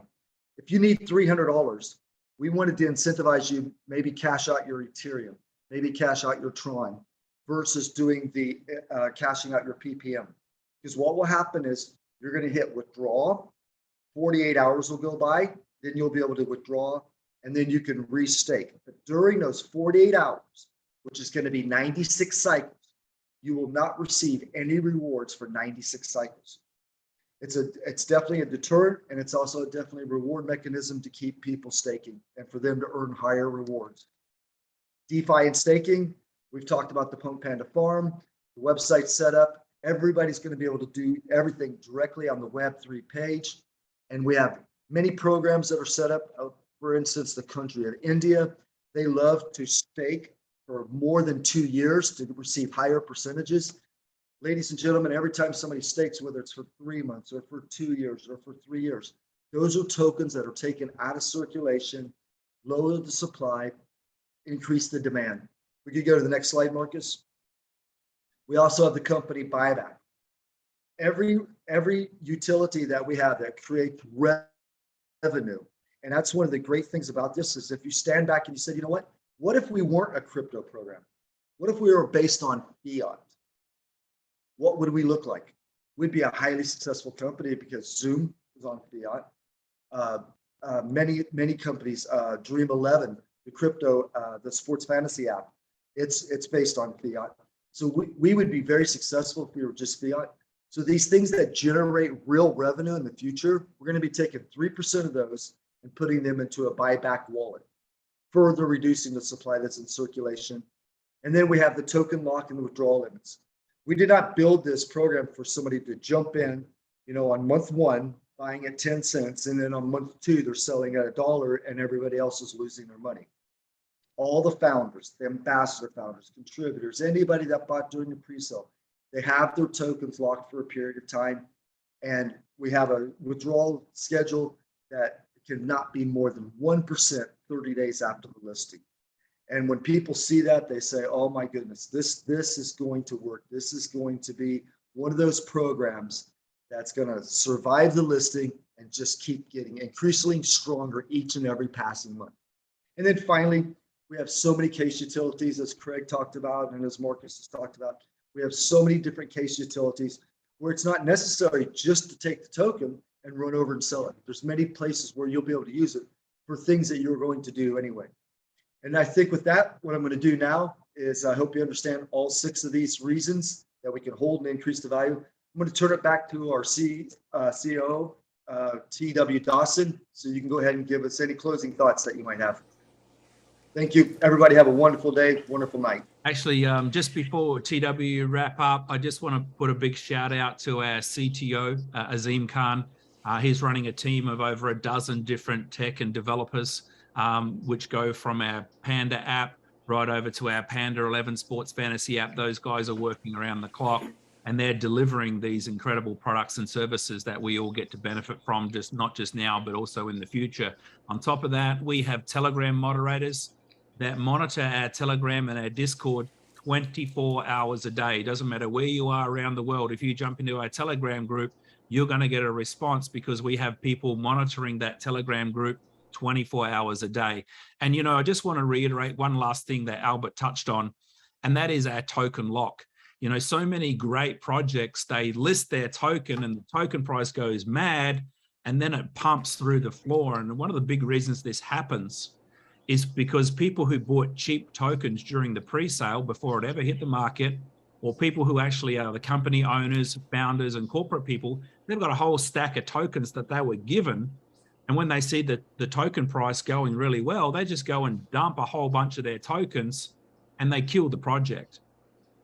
If you need $300, we wanted to incentivize you, maybe cash out your Ethereum, maybe cash out your Tron, versus doing the cashing out your PPM. Because what will happen is you're going to hit withdraw, 48 hours will go by, then you'll be able to withdraw, and then you can restake. But during those 48 hours, which is going to be 96 cycles, you will not receive any rewards for 96 cycles. It's definitely a deterrent, and it's also definitely a reward mechanism to keep people staking and for them to earn higher rewards. DeFi and staking, we've talked about the PunkPanda farm, the website set up. Everybody's going to be able to do everything directly on the Web3 page. And we have many programs that are set up. For instance, the country of India, they love to stake for more than 2 years to receive higher percentages. Ladies and gentlemen, every time somebody stakes, whether it's for 3 months or for 2 years or for 3 years, those are tokens that are taken out of circulation, lower the supply, increase the demand. We could go to the next slide, Marcus. We also have the company buyback. Every utility that we have that creates revenue, and that's one of the great things about this is if you stand back and you said, what if we weren't a crypto program? What if we were based on fiat? What would we look like? We'd be a highly successful company because Zoom is on fiat. Many companies, Dream 11, the crypto, the sports fantasy app, it's based on fiat. So we would be very successful if we were just fiat. So these things that generate real revenue in the future, we're going to be taking 3% of those and putting them into a buyback wallet, further reducing the supply that's in circulation. And then we have the token lock and the withdrawal limits. We did not build this program for somebody to jump in, on month 1, buying at 10 cents, and then on month 2, they're selling at $1 and everybody else is losing their money. All the founders, the ambassador founders, contributors, anybody that bought during the pre-sale, They have their tokens locked for a period of time. And we have a withdrawal schedule that cannot be more than 1% 30 days after the listing. And when people see that, they say, oh my goodness, this is going to work. This is going to be one of those programs that's going to survive the listing and just keep getting increasingly stronger each and every passing month. And then finally, we have so many case utilities, as Craig talked about and as Marcus has talked about. We have so many different case utilities where it's not necessary just to take the token and run over and sell it. There's many places where you'll be able to use it for things that you're going to do anyway. And I think with that, what I'm going to do now is I hope you understand all 6 of these reasons that we can hold and increase the value. I'm going to turn it back to our CEO, T.W. Dawson, so you can go ahead and give us any closing thoughts that you might have. Thank you. Everybody have a wonderful day, wonderful night. Actually, just before TW wrap up, I just want to put a big shout out to our CTO, Azim Khan. He's running a team of over a dozen different tech and developers, which go from our Panda app right over to our Panda 11 sports fantasy app. Those guys are working around the clock and they're delivering these incredible products and services that we all get to benefit from, not just now, but also in the future. On top of that, we have Telegram moderators that monitor our Telegram and our Discord 24 hours a day. Doesn't matter where you are around the world. If you jump into our Telegram group, you're going to get a response because we have people monitoring that Telegram group 24 hours a day. And, I just want to reiterate one last thing that Albert touched on, and that is our token lock. So many great projects, they list their token and the token price goes mad and then it pumps through the floor. And one of the big reasons this happens is because people who bought cheap tokens during the pre-sale before it ever hit the market, or people who actually are the company owners, founders, and corporate people, they've got a whole stack of tokens that they were given. And when they see the token price going really well, they just go and dump a whole bunch of their tokens and they kill the project.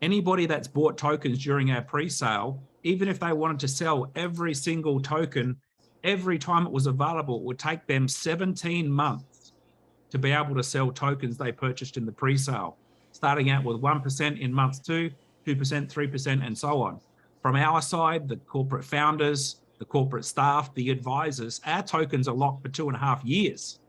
Anybody that's bought tokens during our pre-sale, even if they wanted to sell every single token, every time it was available, it would take them 17 months to be able to sell tokens they purchased in the pre-sale, starting out with 1% in month 2, 2%, 3%, and so on. From our side, the corporate founders, the corporate staff, the advisors, our tokens are locked for 2.5 years,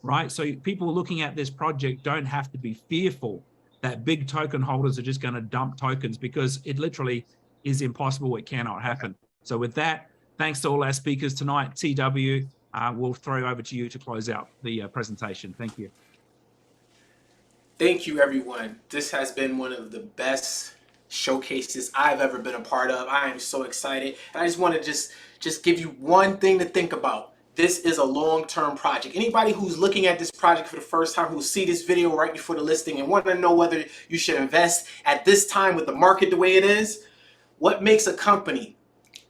right? So people looking at this project don't have to be fearful that big token holders are just going to dump tokens, because it literally is impossible. It cannot happen. So with that, thanks to all our speakers tonight. TW, we'll throw over to you to close out the presentation. Thank you. Thank you, everyone. This has been one of the best showcases I've ever been a part of. I am so excited. And I just want to just give you one thing to think about. This is a long-term project. Anybody who's looking at this project for the first time, who see this video right before the listing and want to know whether you should invest at this time with the market the way it is, what makes a company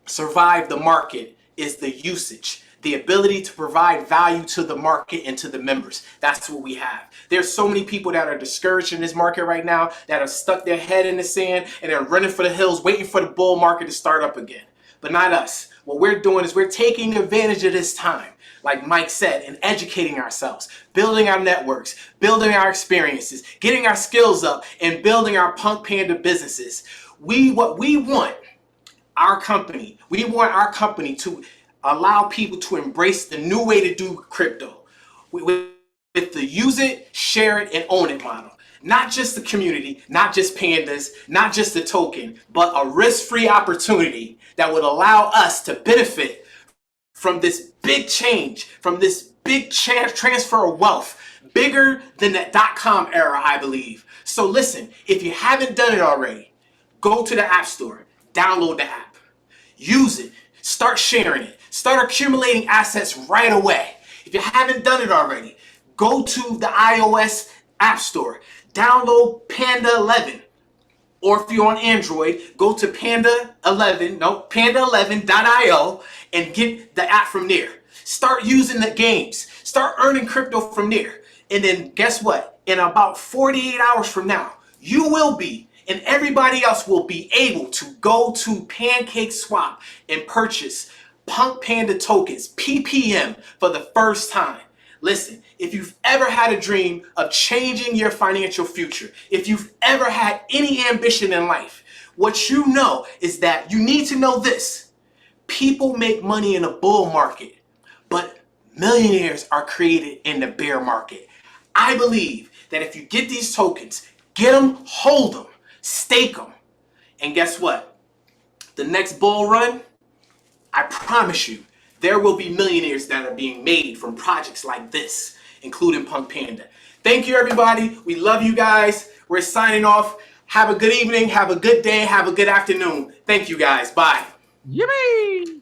survive the market is the usage, the ability to provide value to the market and to the members. That's what we have. There's so many people that are discouraged in this market right now, that have stuck their head in the sand and they're running for the hills, waiting for the bull market to start up again. But not us. What we're doing is we're taking advantage of this time, like Mike said, and educating ourselves, building our networks, building our experiences, getting our skills up, and building our PunkPanda businesses. What we want our company to allow people to embrace the new way to do crypto with the use it, share it, and own it model. Not just the community, not just pandas, not just the token, but a risk-free opportunity that would allow us to benefit from this big change, from this big transfer of wealth, bigger than the .com era, I believe. So listen, if you haven't done it already, go to the App Store, download the app, use it, start sharing it, start accumulating assets right away. If you haven't done it already, go to the iOS App Store, download Panda 11. Or if you're on Android, go to panda11.io and get the app from there. Start using the games. Start earning crypto from there. And then guess what? In about 48 hours from now, you will be, and everybody else will be able to go to PancakeSwap and purchase PunkPanda tokens, PPM, for the first time. Listen, if you've ever had a dream of changing your financial future, if you've ever had any ambition in life, what you know is that you need to know this. People make money in a bull market, but millionaires are created in the bear market. I believe that if you get these tokens, get them, hold them, stake them, and guess what? The next bull run, I promise you, there will be millionaires that are being made from projects like this, including PunkPanda. Thank you, everybody. We love you guys. We're signing off. Have a good evening. Have a good day. Have a good afternoon. Thank you, guys. Bye. Yippee!